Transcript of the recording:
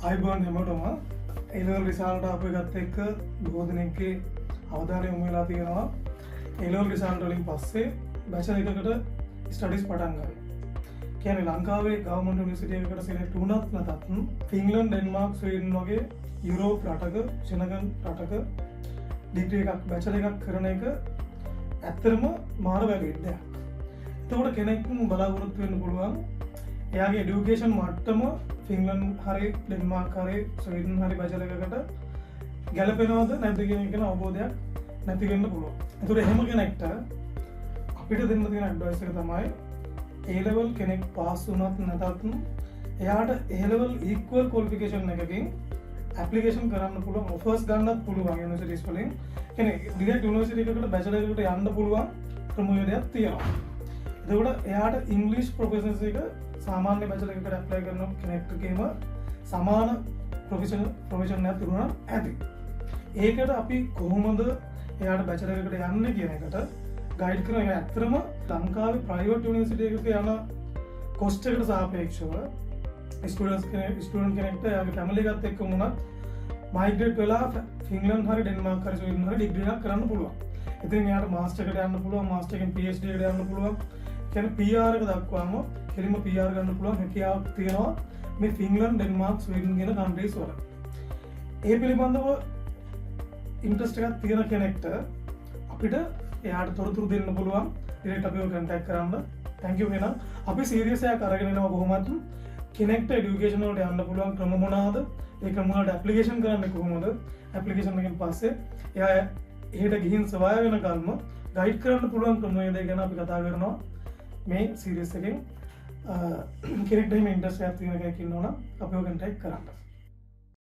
අයිබෝන් හැමෝටම A level result අපේ ගත්ත එක බොහෝ දෙනෙක්ගේ අවධානය යොමු වෙලා තියෙනවා. එලෙවල් රිසල්ට් වලින් පස්සේ බැචලර් එකකට ස්ටඩීස් පටන් ගන්න. කියන්නේ ලංකාවේ ගවර්න්මන්ට් යුනිවර්සිටි එකකට සිලෙක්ට් වුණත් නැතත් ෆින්ලන්ඩ්, ඩෙන්මාර්ක්, ස්වීඩන් වගේ යුරෝප් රටක, ශ්‍රීලංකන් රටක ඩිග්‍රී එකක් බැචලර් එකක් කරන එක ඇත්තටම මාර වැදගත්. එතකොට කෙනෙක් බලාපොරොත්තු වෙන්න පුළුවන් එයාගේ එඩියුකේෂන් මට්ටම ෆින්ලන්ඩ් හරි ඩෙන්මාර්ක් හරි ස්වීඩන් හරි බැචලර් එකකට ගැලපෙනවද නැද්ද කියන එක අවබෝධයක් නැති වෙන්න පුළුවන්. ඒතකොට එහෙම කෙනෙක්ට අපිට දෙන්න තියෙන ඇඩ්වයිස් එක තමයි A level කෙනෙක් පාස් වුණත් නැතත් එයාට A level equal qualification එකකින් ඇප්ලිකේෂන් කරන්න පුළුවන්, ඔෆර්ස් ගන්නත් පුළුවන් යුනිවර්සිටිස් වලින්. කියන්නේ ඩිරෙක්ට් යුනිවර්සිටි එකකට බැචලර් එකකට යන්න පුළුවන් ක්‍රමවේදයක් තියෙනවා. එතකොට එයාට ඉංග්‍රීසි ප්‍රොෆෙෂන්ස් එක සාමාන්‍ය බැචලර් එකකට ඇප්ලයි කරන කෙනෙක්ටගේම සමාන ප්‍රොෆෙෂන් එකක් තිබුණා ඇති. ඒකට අපි කොහොමද එයාට බැචලර් එකට යන්නේ කියන එකට ගයිඩ් කරන එක ඇත්තටම ලංකාවේ ප්‍රයිවට් යුනිවර්සිටි එකක යන කොස්ට් එකට සාපේක්ෂව ස්ටුඩන්ට් කෙනෙක්ට එයාගේ ෆැමිලි එකත් එක්ක වුණත් මයිග්‍රේට් වෙලා ෆින්ලන්ඩ් හරි ඩෙන්මාර්ක් හරි ස්වීඩන් හරි ඩිග්‍රී එකක් කරන්න පුළුවන්. ඉතින් එයාට මාස්ටර් එකට යන්න පුළුවන්, මාස්ටර් එකෙන් PhD එකට යන්න පුළුවන්. කියන්නේ PR එක දක්වාම කෙලින්ම PR ගන්න පුළුවන් හැකියාවක් තියෙනවා මේ ෆින්ලන්ඩ්, ඩෙන්මාර්ක්, ස්වීඩන් කියන කන්ට්‍රීස් වල. ඒ පිළිබඳව ඉන්ට්‍රස්ට් එකක් තියෙන කෙනෙක්ට අපිට එයාට තොරතුරු දෙන්න පුළුවන්. ඩිරෙක්ට් අපිව කන්ටැක්ට් කරන්න. thank you වෙනවා. අපි සීරියස් එකක් අරගෙන යනවා කොහොමද කෙනෙක්ට এডুকেෂන් වලට යන්න පුළුවන් ක්‍රම මොනවාද? ඒ ක්‍රම වලට ඇප්ලිකේෂන් කරන්නේ කොහොමද? ඇප්ලිකේෂන් එකෙන් පස්සේ එයා එහෙට ගිහින් සවාය වෙනකල්ම ගයිඩ් කරන්න පුළුවන් ක්‍රමවේදය ගැන අපි කතා කරනවා මේ සීරීස් එකෙන්. කෙනෙක්ට එහෙම ඉන්ට්‍රස්ට් එකක් තියෙන කෙනෙක් ඉන්නවනම් අපිව කන්ටැක්ට් කරන්න.